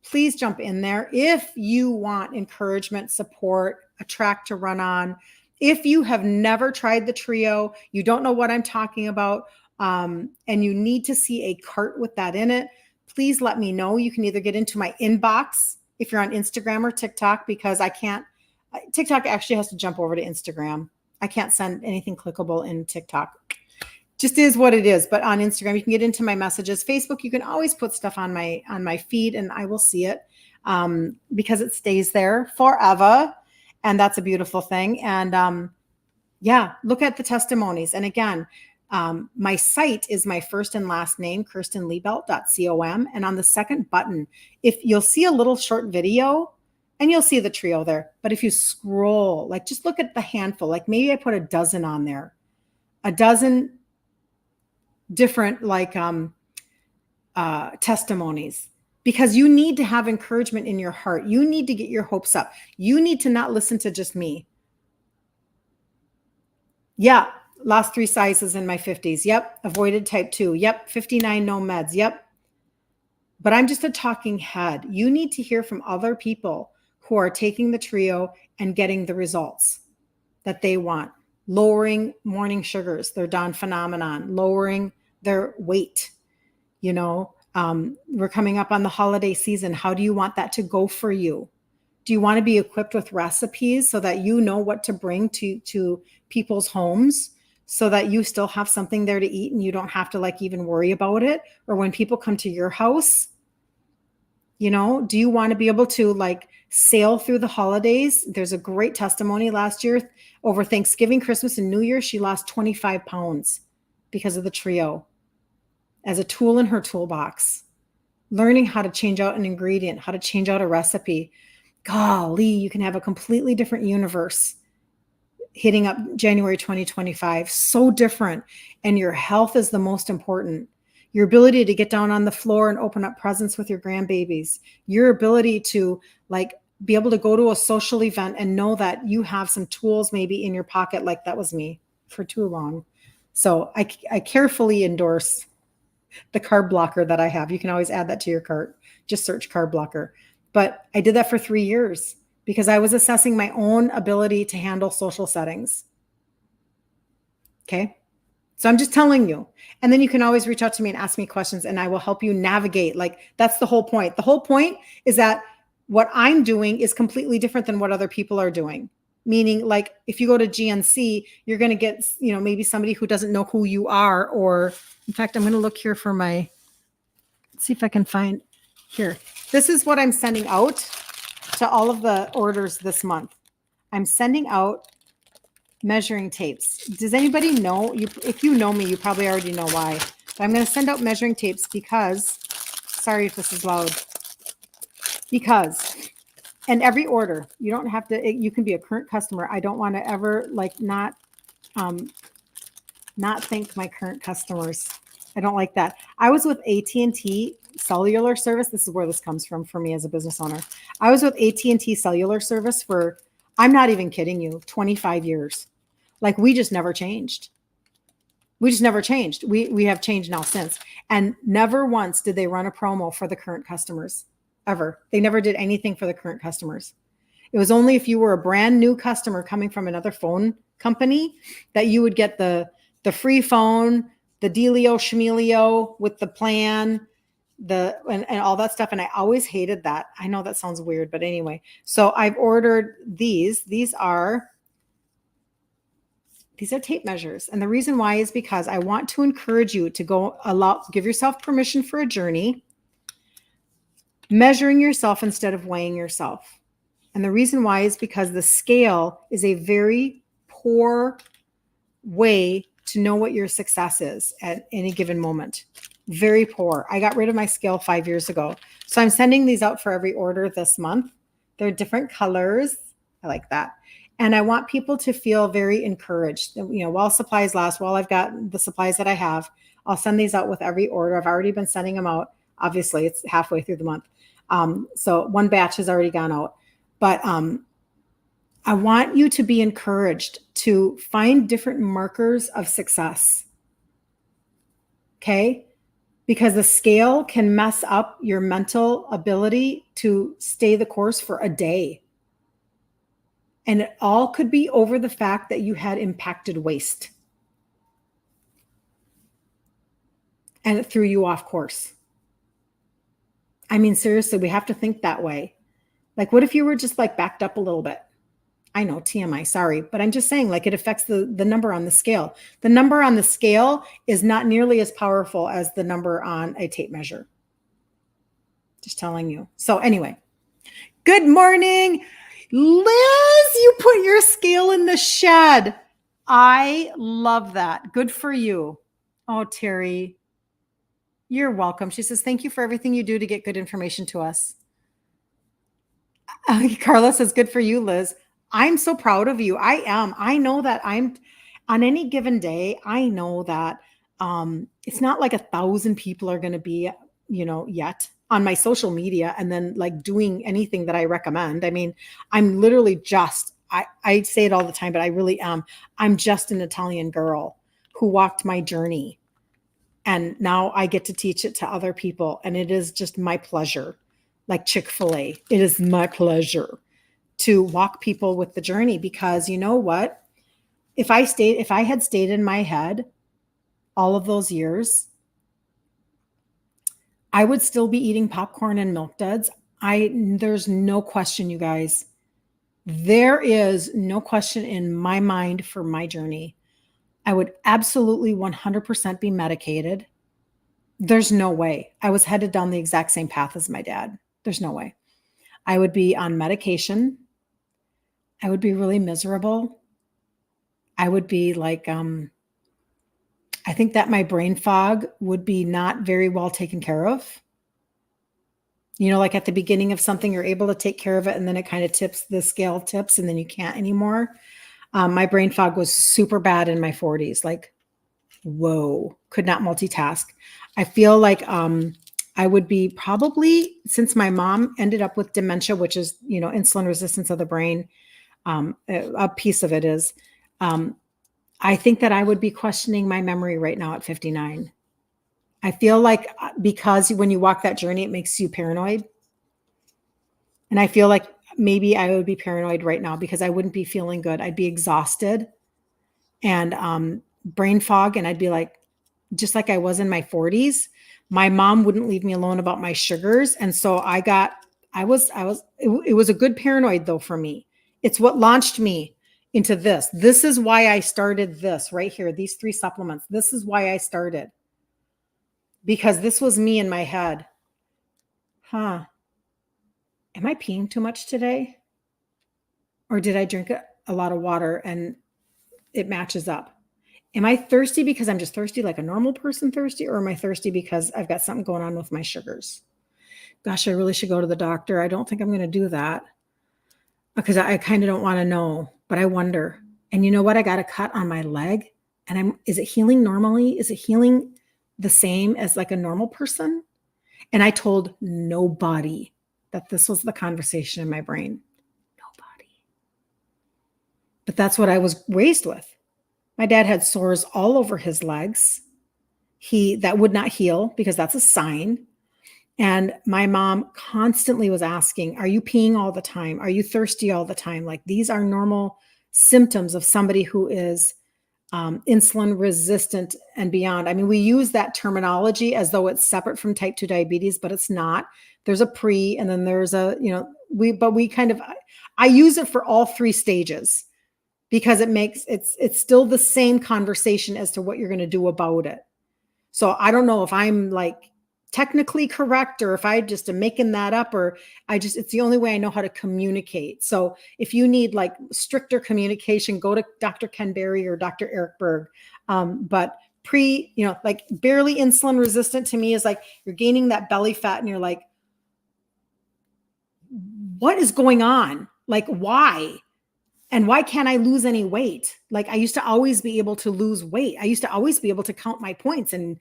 please jump in there. If you want encouragement, support, a track to run on, if you have never tried the trio, you don't know what I'm talking about, and you need to see a cart with that in it, please let me know. You can either get into my inbox if you're on Instagram or TikTok, because TikTok actually has to jump over to Instagram. I can't send anything clickable in TikTok. Just is what it is. But on Instagram, you can get into my messages. Facebook, you can always put stuff on my feed and I will see it because it stays there forever. And that's a beautiful thing. And yeah, look at the testimonies. And again, my site is my first and last name, kirstenliebelt.com. And on the second button, if you'll see a little short video and you'll see the trio there. But if you scroll, like just look at the handful, like maybe I put a dozen on there, a dozen different like testimonies, because you need to have encouragement in your heart. You need to get your hopes up. You need to not listen to just me. Yeah. Lost 3 sizes in my 50s. Yep. Avoided type 2. Yep. 59, no meds. Yep. But I'm just a talking head. You need to hear from other people who are taking the trio and getting the results that they want. Lowering morning sugars, their dawn phenomenon, lowering their weight. You know, we're coming up on the holiday season. How do you want that to go for you? Do you want to be equipped with recipes so that you know what to bring to people's homes so that you still have something there to eat and you don't have to like even worry about it? Or when people come to your house, you know, do you want to be able to like sail through the holidays? There's a great testimony last year over Thanksgiving, Christmas, and New Year. She lost 25 pounds because of the trio as a tool in her toolbox, learning how to change out an ingredient, how to change out a recipe. Golly, you can have a completely different universe hitting up January 2025. So different. And your health is the most important. Your ability to get down on the floor and open up presents with your grandbabies. Your ability to like be able to go to a social event and know that you have some tools maybe in your pocket, like that was me for too long. So I carefully endorse the carb blocker that I have. You can always add that to your cart. Just search carb blocker. But I did that for 3 years because I was assessing my own ability to handle social settings. Okay. So I'm just telling you. And then you can always reach out to me and ask me questions and I will help you navigate. Like that's the whole point. The whole point is that what I'm doing is completely different than what other people are doing. Meaning like if you go to GNC, you're going to get, you know, maybe somebody who doesn't know who you are, or in fact, I'm going to look here for let's see if I can find here. This is what I'm sending out to all of the orders this month. I'm sending out measuring tapes. Does anybody know? If you know me, you probably already know why. But I'm going to send out measuring tapes because, sorry if this is loud, because, and every order, you don't have to, you can be a current customer. I don't want to ever like not thank my current customers. I don't like that. I was with AT&T cellular service. This is where this comes from for me as a business owner. I was with AT&T cellular service for, I'm not even kidding you, 25 years. Like we just never changed. We just never changed. We have changed now since. And never once did they run a promo for the current customers, ever. They never did anything for the current customers. It was only if you were a brand new customer coming from another phone company that you would get the free phone, the dealio schmealio with the plan, and all that stuff. And I always hated that. I know that sounds weird, but anyway. So I've ordered these. These are tape measures. And the reason why is because I want to encourage you to give yourself permission for a journey, measuring yourself instead of weighing yourself. And the reason why is because the scale is a very poor way to know what your success is at any given moment. Very poor. I got rid of my scale 5 years ago. So I'm sending these out for every order this month. They're different colors. I like that. And I want people to feel very encouraged. You know, while supplies last, while I've got the supplies that I have, I'll send these out with every order. I've already been sending them out. Obviously, it's halfway through the month. So one batch has already gone out. But I want you to be encouraged to find different markers of success. Okay? Because the scale can mess up your mental ability to stay the course for a day. And it all could be over the fact that you had impacted waste. And it threw you off course. I mean, seriously, we have to think that way. Like, what if you were just like backed up a little bit? I know, TMI, sorry, but I'm just saying, like, it affects the number on the scale. The number on the scale is not nearly as powerful as the number on a tape measure. Just telling you. So anyway, good morning. Liz, you put your scale in the shed. I love that. Good for you. Oh, Terry, you're welcome. She says, thank you for everything you do to get good information to us. Carla says, good for you, Liz. I'm so proud of you. I am. I know that I'm on any given day. I know that it's not like 1,000 people are going to be, yet on my social media and then like doing anything that I recommend. I mean, I'm literally just, I say it all the time, but I really am. I'm just an Italian girl who walked my journey. And now I get to teach it to other people. And it is just my pleasure. Like Chick-fil-A, it is my pleasure to walk people with the journey, because you know what? If I had stayed in my head all of those years, I would still be eating popcorn and milk duds. There's no question, you guys. There is no question in my mind for my journey. I would absolutely 100% be medicated. There's no way. I was headed down the exact same path as my dad. There's no way. I would be on medication. I would be really miserable. I would be like, I think that my brain fog would be not very well taken care of. Like at the beginning of something, you're able to take care of it, and then it kind of tips, the scale tips, and then you can't anymore. My brain fog was super bad in my 40s. Like, whoa, could not multitask. I feel like I would be probably, since my mom ended up with dementia, which is, insulin resistance of the brain, a piece of it is, I think that I would be questioning my memory right now at 59. I feel like because when you walk that journey, it makes you paranoid. And I feel like maybe I would be paranoid right now because I wouldn't be feeling good. I'd be exhausted and brain fog. And I'd be like, just like I was in my 40s, my mom wouldn't leave me alone about my sugars. And so it was a good paranoid though for me. It's what launched me into this. This is why I started this right here. These 3 supplements. This is why I started. Because this was me in my head. Am I peeing too much today? Or did I drink a lot of water and it matches up? Am I thirsty because I'm just thirsty like a normal person thirsty? Or am I thirsty because I've got something going on with my sugars? Gosh, I really should go to the doctor. I don't think I'm going to do that because I kind of don't want to know, but I wonder. And you know what? I got a cut on my leg, and is it healing normally? Is it healing the same as like a normal person? And I told nobody that this was the conversation in my brain. Nobody. But that's what I was raised with. My dad had sores all over his legs. That would not heal because that's a sign. And my mom constantly was asking, are you peeing all the time? Are you thirsty all the time? Like, these are normal symptoms of somebody who is insulin resistant and beyond. I mean, we use that terminology as though it's separate from type 2 diabetes, but it's not. There's a pre, and then there's I use it for all 3 stages because it's still the same conversation as to what you're going to do about it. So I don't know if I'm like technically correct or if I just am making that up, or it's the only way I know how to communicate. So if you need like stricter communication, go to Dr. Ken Berry or Dr. Eric Berg. But like barely insulin resistant to me is like you're gaining that belly fat and you're like, what is going on? Like, why? And why can't I lose any weight? Like, I used to always be able to lose weight. I used to always be able to count my points and,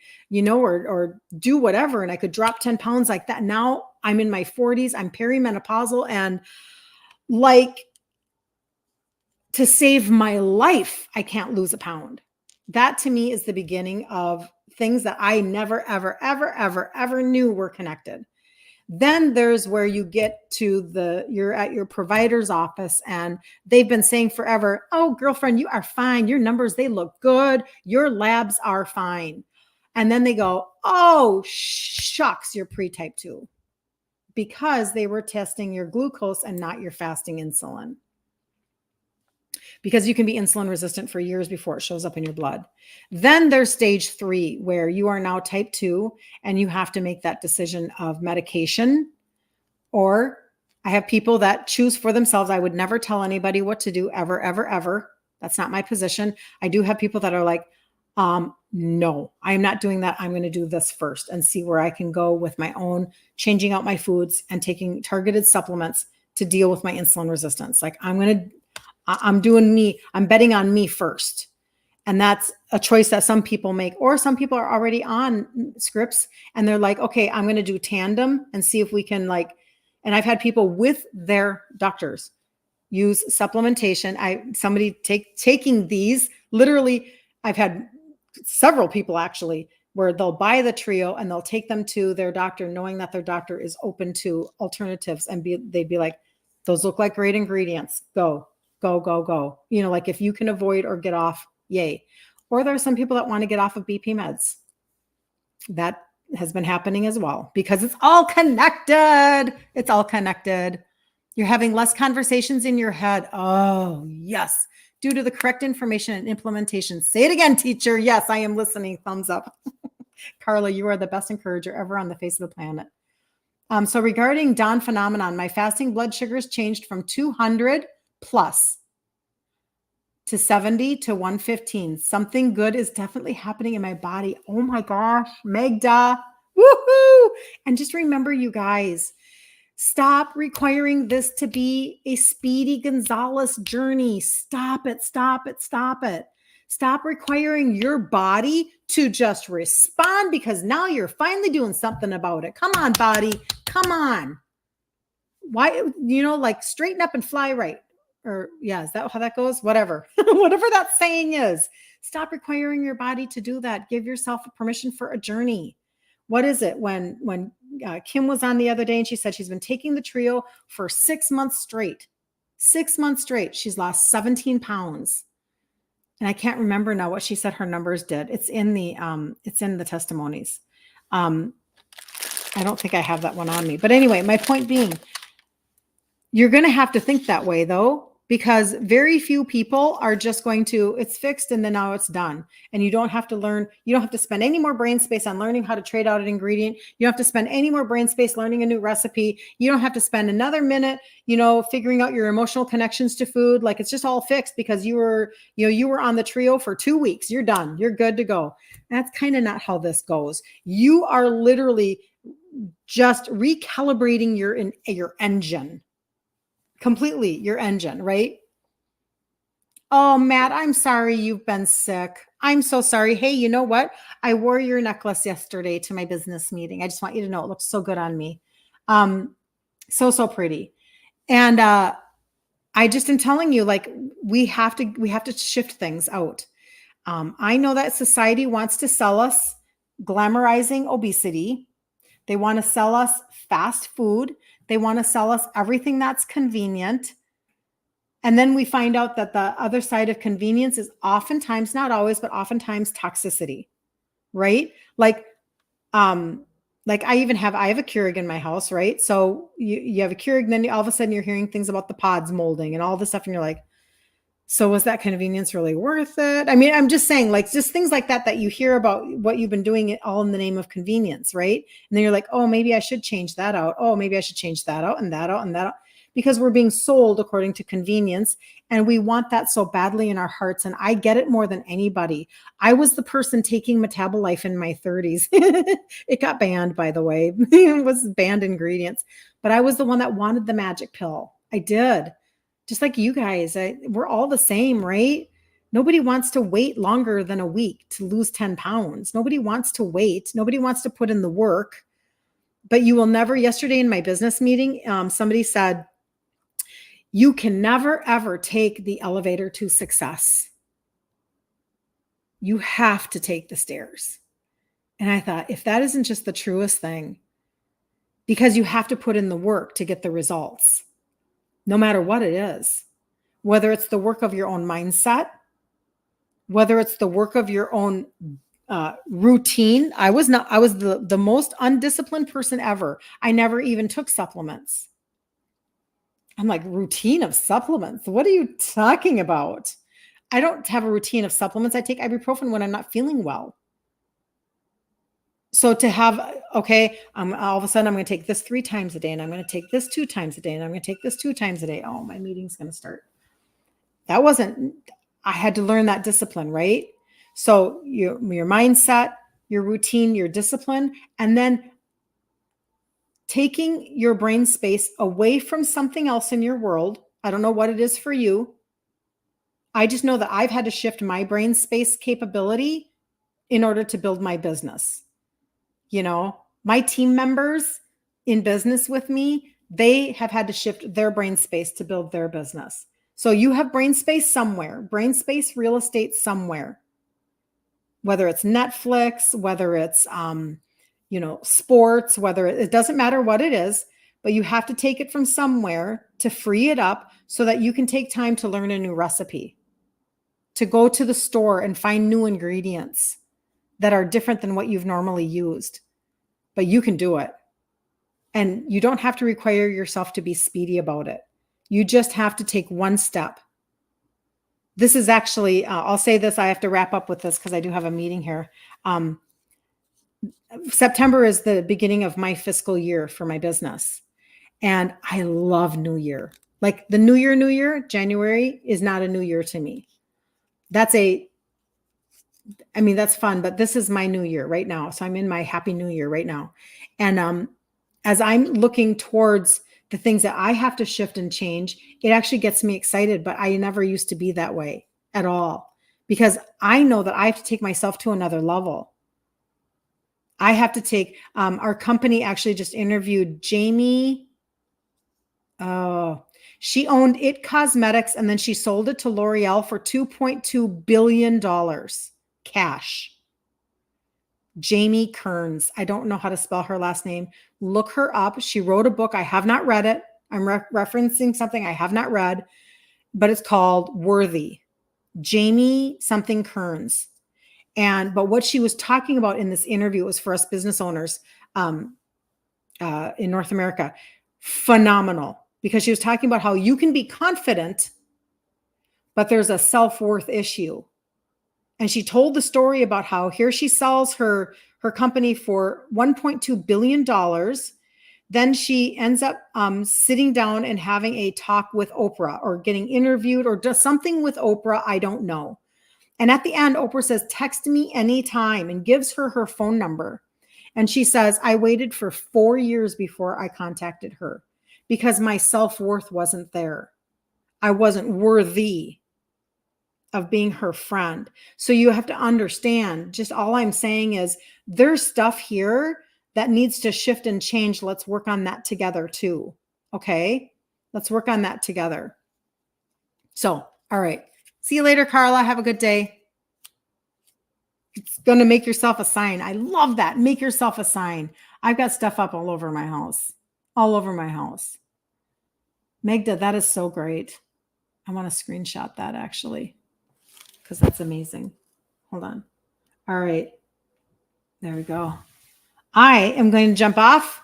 or do whatever. And I could drop 10 pounds like that. Now I'm in my 40s. I'm perimenopausal. And like, to save my life, I can't lose a pound. That to me is the beginning of things that I never, ever, ever, ever, ever knew were connected. Then there's where you get to you're at your provider's office and they've been saying forever, oh, girlfriend, you are fine. Your numbers, they look good. Your labs are fine. And then they go, oh, shucks, you're pre-type 2. because they were testing your glucose and not your fasting insulin. Because you can be insulin resistant for years before it shows up in your blood. Then there's stage 3, where you are now type 2 and you have to make that decision of medication. Or I have people that choose for themselves. I would never tell anybody what to do ever, ever, ever. That's not my position. I do have people that are like, no, I'm not doing that. I'm going to do this first and see where I can go with my own, changing out my foods and taking targeted supplements to deal with my insulin resistance. Like I'm doing me, I'm betting on me first. And that's a choice that some people make, or some people are already on scripts and they're like, okay, I'm going to do tandem and see if we can and I've had people with their doctors use supplementation. Somebody taking these, literally, I've had several people actually where they'll buy the trio and they'll take them to their doctor knowing that their doctor is open to alternatives, and they'd be like, those look like great ingredients. Go. Like if you can avoid or get off, yay. Or there are some people that want to get off of BP meds. That has been happening as well because it's all connected. It's all connected. You're having less conversations in your head. Oh, yes. Due to the correct information and implementation. Say it again, teacher. Yes, I am listening. Thumbs up. Carla, you are the best encourager ever on the face of the planet. So regarding Dawn phenomenon, my fasting blood sugars changed from 200 plus to 70 to 115. Something good is definitely happening in my body. Oh my gosh, Magda. Woohoo! And just remember, you guys, stop requiring this to be a Speedy Gonzalez journey. Stop it. Stop requiring your body to just respond because now you're finally doing something about it. Come on, body. Come on. Why, straighten up and fly right. Or yeah, is that how that goes? Whatever that saying is. Stop requiring your body to do that. Give yourself permission for a journey. What is it? When Kim was on the other day and she said she's been taking the trio for 6 months straight. 6 months straight. She's lost 17 pounds. And I can't remember now what she said her numbers did. It's in the testimonies. I don't think I have that one on me. But anyway, my point being, you're going to have to think that way though, because very few people are just going to, it's fixed and then now it's done. And you don't have to spend any more brain space on learning how to trade out an ingredient. You don't have to spend any more brain space learning a new recipe. You don't have to spend another minute, figuring out your emotional connections to food. Like it's just all fixed because you were on the trio for 2 weeks. You're done. You're good to go. That's kind of not how this goes. You are literally just recalibrating your engine. Completely your engine, right? Oh, Matt, I'm sorry you've been sick. I'm so sorry. Hey, you know what? I wore your necklace yesterday to my business meeting. I just want you to know it looks so good on me. So pretty. And I just am telling you, like, we have to shift things out. I know that society wants to sell us glamorizing obesity. They want to sell us fast food. They want to sell us everything that's convenient. And then we find out that the other side of convenience is oftentimes, not always, but oftentimes toxicity, right? Like I have a Keurig in my house, right? So you have a Keurig, and then all of a sudden you're hearing things about the pods molding and all this stuff. And you're like, so was that convenience really worth it? I mean, I'm just saying, like, just things like that you hear about what you've been doing it all in the name of convenience, right? And then you're like, oh, maybe I should change that out. Oh, maybe I should change that out and that out and that out. Because we're being sold according to convenience. And we want that so badly in our hearts. And I get it more than anybody. I was the person taking Metabolife in my 30s. It got banned, by the way. It was banned ingredients. But I was the one that wanted the magic pill. I did. Just like you guys, we're all the same, right? Nobody wants to wait longer than a week to lose 10 pounds. Nobody wants to wait. Nobody wants to put in the work. But you will never, yesterday in my business meeting, somebody said, you can never, ever take the elevator to success. You have to take the stairs. And I thought, if that isn't just the truest thing, because you have to put in the work to get the results. No matter what it is, whether it's the work of your own mindset, whether it's the work of your own routine. I was the most undisciplined person ever. I never even took supplements. I'm like, routine of supplements? What are you talking about? I don't have a routine of supplements. I take ibuprofen when I'm not feeling well. So to have, okay, all of a sudden I'm going to take this 3 times a day, and I'm going to take this 2 times a day, and I'm going to take this 2 times a day. Oh, my meeting's going to start. I had to learn that discipline, right? So your mindset, your routine, your discipline, and then taking your brain space away from something else in your world. I don't know what it is for you. I just know that I've had to shift my brain space capability in order to build my business. You know, my team members in business with me, they have had to shift their brain space to build their business. So you have brain space somewhere, brain space real estate somewhere, whether it's Netflix, whether it's, sports, whether it doesn't matter what it is, but you have to take it from somewhere to free it up so that you can take time to learn a new recipe, to go to the store and find new ingredients that are different than what you've normally used, but you can do it. And you don't have to require yourself to be speedy about it. You just have to take one step. This is actually, I'll say this, I have to wrap up with this because I do have a meeting here. September is the beginning of my fiscal year for my business. And I love New Year. Like the New Year, January is not a new year to me. That's fun, but this is my new year right now. So I'm in my happy new year right now. And as I'm looking towards the things that I have to shift and change, it actually gets me excited, but I never used to be that way at all, because I know that I have to take myself to another level. I have to take, our company actually just interviewed Jamie. Oh, she owned It Cosmetics, and then she sold it to L'Oreal for $2.2 billion cash. Jamie Kearns. I don't know how to spell her last name. Look her up. She wrote a book. I have not read it. I'm referencing something I have not read, but it's called Worthy. Jamie something Kearns. But what she was talking about in this interview was for us business owners in North America. Phenomenal. Because she was talking about how you can be confident, but there's a self-worth issue. And she told the story about how here she sells her company for $1.2 billion. Then she ends up sitting down and having a talk with Oprah, or getting interviewed, or does something with Oprah. I don't know. And at the end, Oprah says, text me anytime, and gives her phone number. And she says, I waited for 4 years before I contacted her because my self-worth wasn't there. I wasn't worthy of being her friend. So you have to understand, just all I'm saying is there's stuff here that needs to shift and change. Let's work on that together too. Okay. Let's work on that together. So, all right. See you later, Carla. Have a good day. It's going to make yourself a sign. I love that. Make yourself a sign. I've got stuff up all over my house. All over my house. Magda, that is so great. I want to screenshot that actually, because that's amazing. Hold on. All right. There we go. I am going to jump off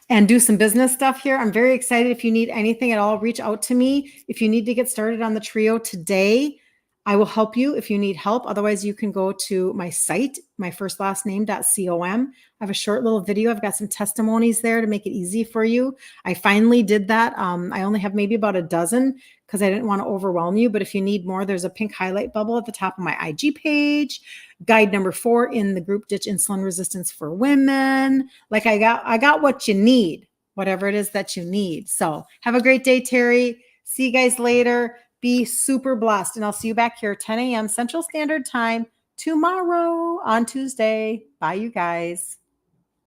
and do some business stuff here. I'm very excited. If you need anything at all, reach out to me. If you need to get started on the trio today, I will help you if you need help. Otherwise, you can go to my site, myfirstlastname.com. I have a short little video. I've got some testimonies there to make it easy for you. I finally did that. I only have maybe about a dozen because I didn't want to overwhelm you. But if you need more, there's a pink highlight bubble at the top of my IG page. Guide number 4 in the group, Ditch Insulin Resistance for Women. Like I got what you need, whatever it is that you need. So have a great day, Terry. See you guys later. Be super blessed. And I'll see you back here 10 a.m. Central Standard Time tomorrow on Tuesday. Bye, you guys.